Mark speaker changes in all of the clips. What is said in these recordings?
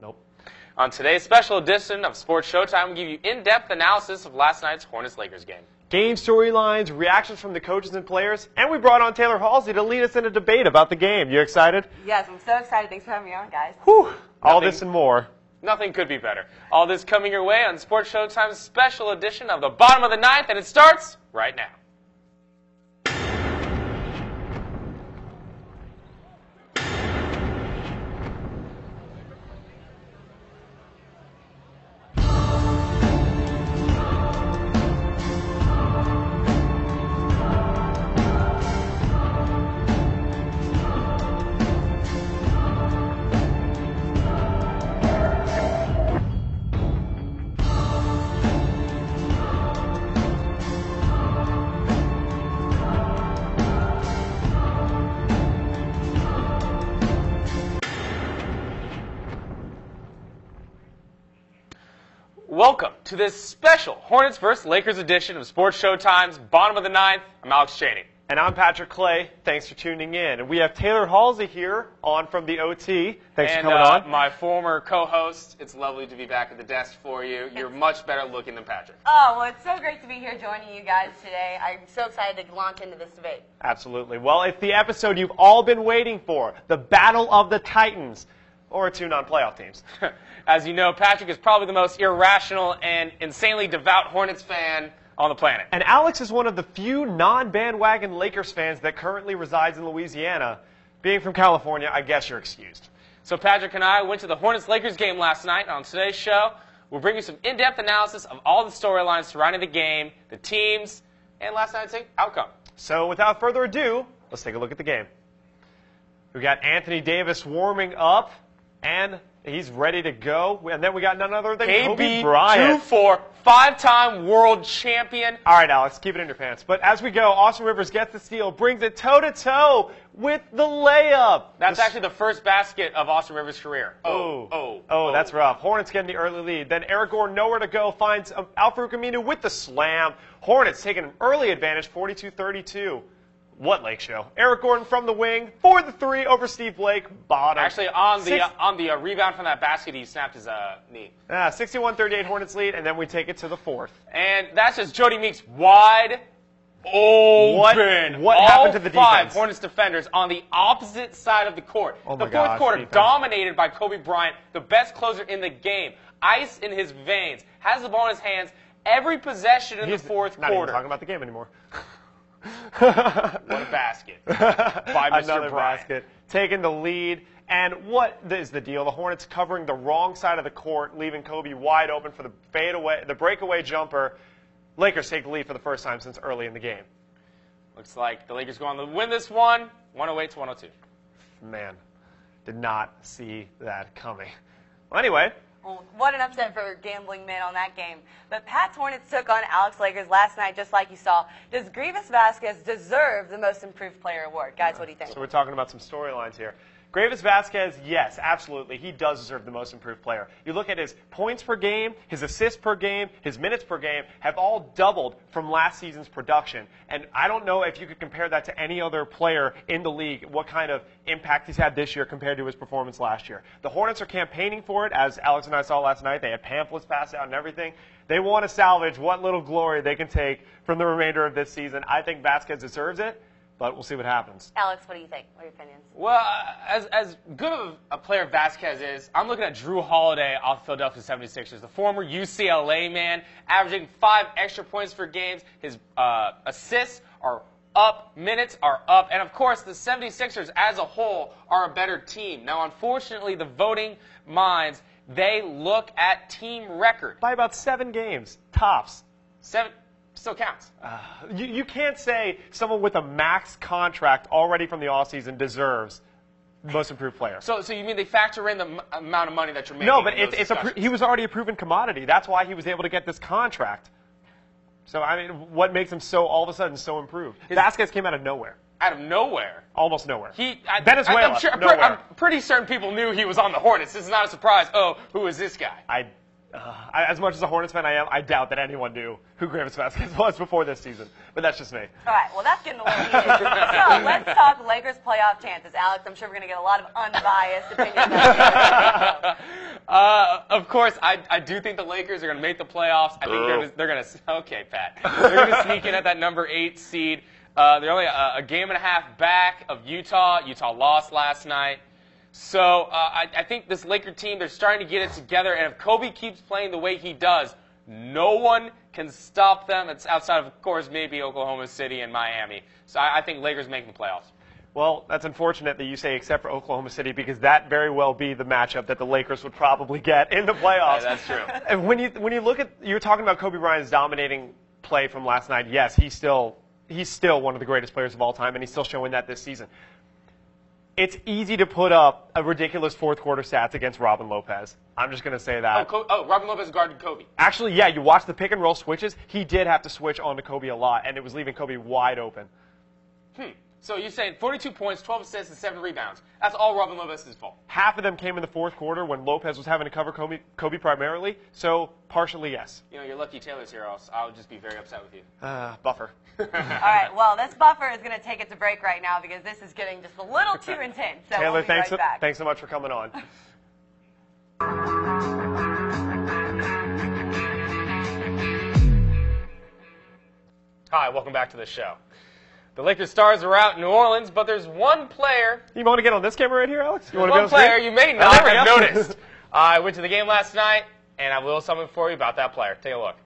Speaker 1: Nope.
Speaker 2: On today's special edition of Sports Showtime, we'll give you in-depth analysis of last night's Hornets-Lakers game.
Speaker 1: Game storylines, reactions from the coaches and players, and we brought on Taylor Halsey to lead us in a debate about the game. You excited?
Speaker 3: Yes, I'm so excited. Thanks for having me on, guys.
Speaker 1: Whew. All this and more.
Speaker 2: Nothing could be better. All this coming your way on Sports Showtime's special edition of the bottom of the ninth, and it starts right now. Welcome to this special Hornets vs. Lakers edition of Sports Showtime's Bottom of the Ninth. I'm Alex Chaney.
Speaker 1: And I'm Patrick Clay. Thanks for tuning in. And we have Taylor Halsey here on from the OT. Thanks for coming on.
Speaker 2: My former co-host. It's lovely to be back at the desk for you. You're much better looking than Patrick.
Speaker 3: Oh, well, it's so great to be here joining you guys today. I'm so excited to launch into this debate.
Speaker 1: Absolutely. Well, it's the episode you've all been waiting for, the Battle of the Titans, or two non-playoff teams.
Speaker 2: As you know, Patrick is probably the most irrational and insanely devout Hornets fan on the planet.
Speaker 1: And Alex is one of the few non-bandwagon Lakers fans that currently resides in Louisiana. Being from California, I guess you're excused.
Speaker 2: So Patrick and I went to the Hornets-Lakers game last night. On today's show, we'll bring you some in-depth analysis of all the storylines surrounding the game, the teams, and last night's outcome.
Speaker 1: So without further ado, let's take a look at the game. We got Anthony Davis warming up, and he's ready to go. And then we got none other than Kobe Bryant.
Speaker 2: 2-4, five-time world champion.
Speaker 1: All right, Alex, keep it in your pants. But as we go, Austin Rivers gets the steal, brings it toe-to-toe with the layup.
Speaker 2: That's actually the first basket of Austin Rivers' career.
Speaker 1: Oh, that's rough. Hornets getting the early lead. Then Eric Gordon, nowhere to go, finds Al-Farouq Aminu with the slam. Hornets taking an early advantage, 42-32. What Lake show? Eric Gordon from the wing for the three over Steve Blake. Bottom.
Speaker 2: Actually, on the rebound from that basket, he snapped his knee.
Speaker 1: 61-38 Hornets lead, and then we take it to the fourth.
Speaker 2: And that's just Jody Meeks wide open.
Speaker 1: What happened to the defense?
Speaker 2: 5 Hornets defenders on the opposite side of the court.
Speaker 1: Oh
Speaker 2: the
Speaker 1: my
Speaker 2: fourth
Speaker 1: gosh,
Speaker 2: quarter
Speaker 1: defense.
Speaker 2: dominated by Kobe Bryant, the best closer in the game. Ice in his veins, has the ball in his hands every possession in the fourth quarter.
Speaker 1: Not even talking about the game anymore.
Speaker 2: What a basket by Mr.
Speaker 1: Another
Speaker 2: Bryant.
Speaker 1: basket, taking the lead. And what is the deal? The Hornets covering the wrong side of the court, leaving Kobe wide open for the fadeaway, the breakaway jumper. Lakers take the lead for the first time since early in the game.
Speaker 2: Looks like the Lakers go on to win this one, 108-102.
Speaker 1: Man, did not see that coming. Well, anyway.
Speaker 3: Well, what an upset for gambling men on that game. But Pat's Hornets took on Alex Lakers last night, just like you saw. Does Greivis Vasquez deserve the Most Improved Player award? Guys, what do you think?
Speaker 1: So we're talking about some storylines here. Greivis Vasquez, yes, absolutely. He does deserve the Most Improved Player. You look at his points per game, his assists per game, his minutes per game have all doubled from last season's production. And I don't know if you could compare that to any other player in the league, what kind of impact he's had this year compared to his performance last year. The Hornets are campaigning for it, as Alex and I saw last night. They had pamphlets passed out and everything. They want to salvage what little glory they can take from the remainder of this season. I think Vasquez deserves it. But we'll see what happens.
Speaker 3: Alex, what do you think? What are your opinions?
Speaker 2: Well, as good of a player Vasquez is, I'm looking at Drew Holiday off the Philadelphia 76ers, the former UCLA man, averaging 5 extra points per game. His assists are up, minutes are up, and of course the 76ers as a whole are a better team. Now, unfortunately, the voting minds, they look at team record.
Speaker 1: By about 7 games, tops.
Speaker 2: 7. Still counts.
Speaker 1: You can't say someone with a max contract already from the offseason deserves Most Improved Player.
Speaker 2: So you mean they factor in the amount of money that you're making?
Speaker 1: No, but he was already a proven commodity. That's why he was able to get this contract. So, I mean, what makes him so, all of a sudden, so improved? Vasquez came out of nowhere.
Speaker 2: Out of nowhere?
Speaker 1: Almost nowhere.
Speaker 2: Venezuela,
Speaker 1: nowhere.
Speaker 2: I'm pretty certain people knew he was on the Hornets. This is not a surprise. Oh, who is this guy?
Speaker 1: As much as a Hornets fan I am, I doubt that anyone knew who Greivis Vasquez was before this season. But that's just me.
Speaker 3: All right, well, that's getting a little heated. So let's talk Lakers playoff chances. Alex, I'm sure we're going to get a lot of unbiased opinions.
Speaker 2: course, I do think the Lakers are going to make the playoffs. I think they're going to. Okay, Pat. They're going to sneak in at that number 8 seed. They're only a game and a half back of Utah. Utah lost last night. So I think this Laker team, they're starting to get it together. And if Kobe keeps playing the way he does, no one can stop them. It's outside of course, maybe Oklahoma City and Miami. So I think Lakers making the playoffs.
Speaker 1: Well, that's unfortunate that you say except for Oklahoma City, because that very well be the matchup that the Lakers would probably get in the playoffs.
Speaker 2: Yeah, that's true.
Speaker 1: And when you look at, you're talking about Kobe Bryant's dominating play from last night. Yes, he's still one of the greatest players of all time, and he's still showing that this season. It's easy to put up a ridiculous fourth quarter stats against Robin Lopez. I'm just going to say that.
Speaker 2: Robin Lopez guarded Kobe.
Speaker 1: Actually, yeah, you watch the pick and roll switches. He did have to switch onto Kobe a lot, and it was leaving Kobe wide open.
Speaker 2: So you're saying 42 points, 12 assists, and 7 rebounds. That's all Robin Lopez's fault.
Speaker 1: Half of them came in the fourth quarter when Lopez was having to cover Kobe primarily, so partially yes.
Speaker 2: You know, you're lucky Taylor's here, else I would just be very upset with you.
Speaker 1: Buffer.
Speaker 3: All right, well, this buffer is going to take it to break right now because this is getting just a little too intense. So
Speaker 1: Taylor,
Speaker 3: we'll be right back.
Speaker 1: thanks so much for coming on.
Speaker 2: Hi, welcome back to the show. The Lakers stars are out in New Orleans, but there's one player.
Speaker 1: You want to get on this camera right here, Alex? You want to
Speaker 2: One
Speaker 1: get on
Speaker 2: player
Speaker 1: screen?
Speaker 2: you may not have noticed. I went to the game last night, and I have a little something for you about that player. Take a look.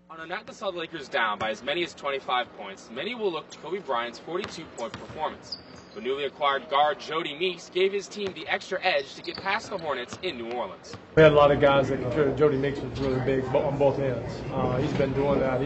Speaker 2: On a night that saw the Lakers down by as many as 25 points, many will look to Kobe Bryant's 42-point performance. The newly acquired guard Jody Meeks gave his team the extra edge to get past the Hornets in New Orleans.
Speaker 4: We had a lot of guys that contributed. Jody Meeks was really big on both ends. He's been doing that.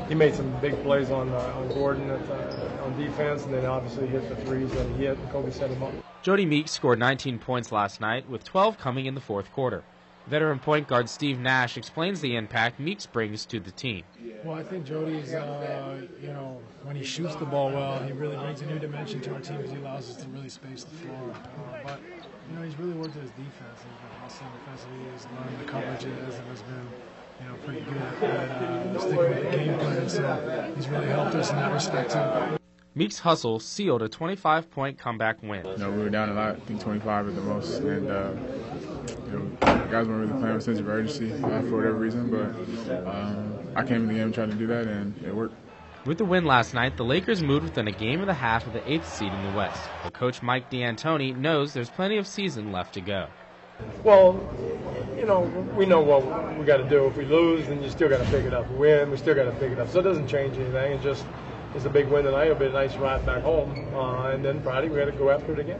Speaker 4: He made some big plays on Gordon on defense, and then obviously hit the threes that he hit, and Kobe set him up.
Speaker 5: Jody Meeks scored 19 points last night, with 12 coming in the fourth quarter. Veteran point guard Steve Nash explains the impact Meeks brings to the team.
Speaker 6: Well, I think Jody's, when he shoots the ball well, he really brings a new dimension to our team because he allows us to really space the floor. But he's really worked at his defense. He's been hustling defensively. He's learned the coverages and has been, pretty good at sticking with the game plan. So he's really helped us in that respect too.
Speaker 5: Meeks' hustle sealed a 25-point comeback win.
Speaker 7: We were down a lot, I think 25 at the most, and guys weren't really playing with a sense of urgency for whatever reason, but I came in the game and tried to do that, and it worked.
Speaker 5: With the win last night, the Lakers moved within a game and a half of the 8th seed in the West, but coach Mike D'Antoni knows there's plenty of season left to go.
Speaker 4: Well, we know what we got to do. If we lose, then you still got to pick it up. We win, we still got to pick it up. So it doesn't change anything. It's a big win tonight. It'll be a nice ride back home. And then Friday, we got to go after it again.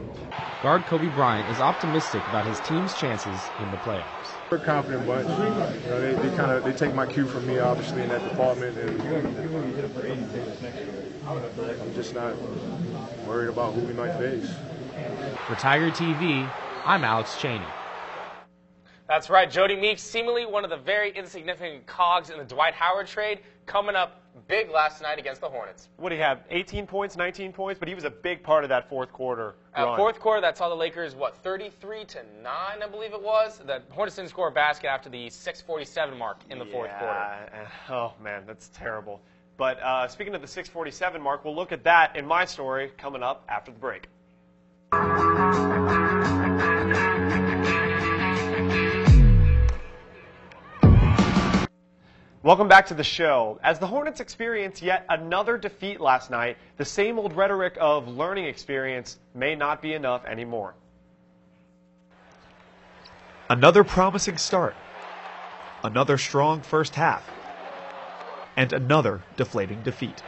Speaker 5: Guard Kobe Bryant is optimistic about his team's chances in the playoffs.
Speaker 7: We're a confident bunch. They take my cue from me, obviously, in that department. And I'm just not worried about who we might face.
Speaker 5: For Tiger TV, I'm Alex Cheney.
Speaker 2: That's right. Jody Meeks, seemingly one of the very insignificant cogs in the Dwight Howard trade, coming up big last night against the Hornets.
Speaker 1: What did he have? 18 points, 19 points, but he was a big part of that fourth quarter run.
Speaker 2: Fourth quarter, that saw the Lakers, 33-9, I believe it was. The Hornets didn't score a basket after the 6:47 mark in the fourth quarter.
Speaker 1: Oh, man, that's terrible. But speaking of the 6:47 mark, we'll look at that in my story coming up after the break. Welcome back to the show. As the Hornets experience yet another defeat last night, the same old rhetoric of learning experience may not be enough anymore.
Speaker 8: Another promising start, another strong first half, and another deflating defeat.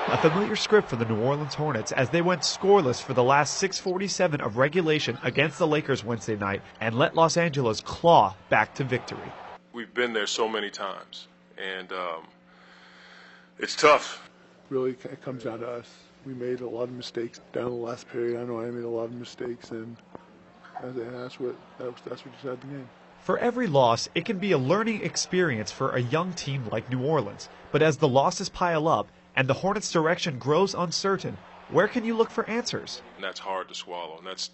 Speaker 8: A familiar script for the New Orleans Hornets as they went scoreless for the last 6:47 of regulation against the Lakers Wednesday night and let Los Angeles claw back to victory.
Speaker 9: We've been there so many times, and it's tough.
Speaker 10: Really, it comes down to us. We made a lot of mistakes down the last period. I know I made a lot of mistakes, and that's what decided the game.
Speaker 8: For every loss, it can be a learning experience for a young team like New Orleans. But as the losses pile up and the Hornets' direction grows uncertain, where can you look for answers?
Speaker 9: And that's hard to swallow, and that's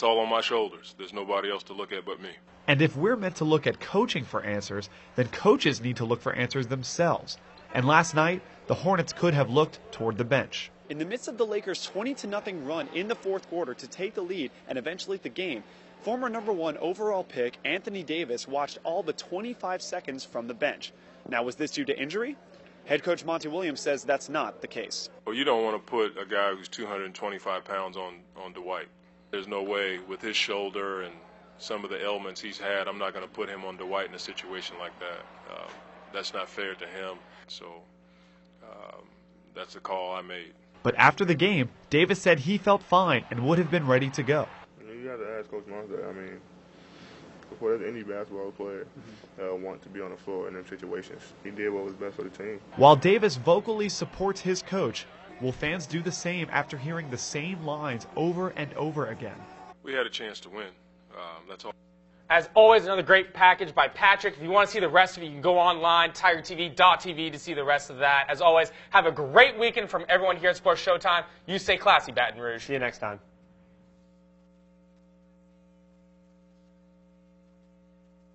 Speaker 9: all on my shoulders. There's nobody else to look at but me.
Speaker 8: And if we're meant to look at coaching for answers, then coaches need to look for answers themselves. And last night, the Hornets could have looked toward the bench.
Speaker 11: In the midst of the Lakers' 20-0 run in the fourth quarter to take the lead and eventually the game, Former #1 overall pick Anthony Davis watched all but 25 seconds from the bench. Now, was this due to injury? Head coach Monty Williams says that's not the case.
Speaker 9: Well, you don't want to put a guy who's 225 pounds on Dwight. There's no way with his shoulder and some of the ailments he's had, I'm not going to put him on Dwight in a situation like that. That's not fair to him. So that's the call I made.
Speaker 8: But after the game, Davis said he felt fine and would have been ready to go.
Speaker 12: You have to ask Coach Moss that. I mean, before any basketball player want to be on the floor in them situations. He did what was best for the team.
Speaker 8: While Davis vocally supports his coach, will fans do the same after hearing the same lines over and over again?
Speaker 9: We had a chance to win. That's all.
Speaker 2: As always, another great package by Patrick. If you want to see the rest of it, you can go online, tigertv.tv, to see the rest of that. As always, have a great weekend from everyone here at Sports Showtime. You stay classy, Baton Rouge.
Speaker 1: See you next time.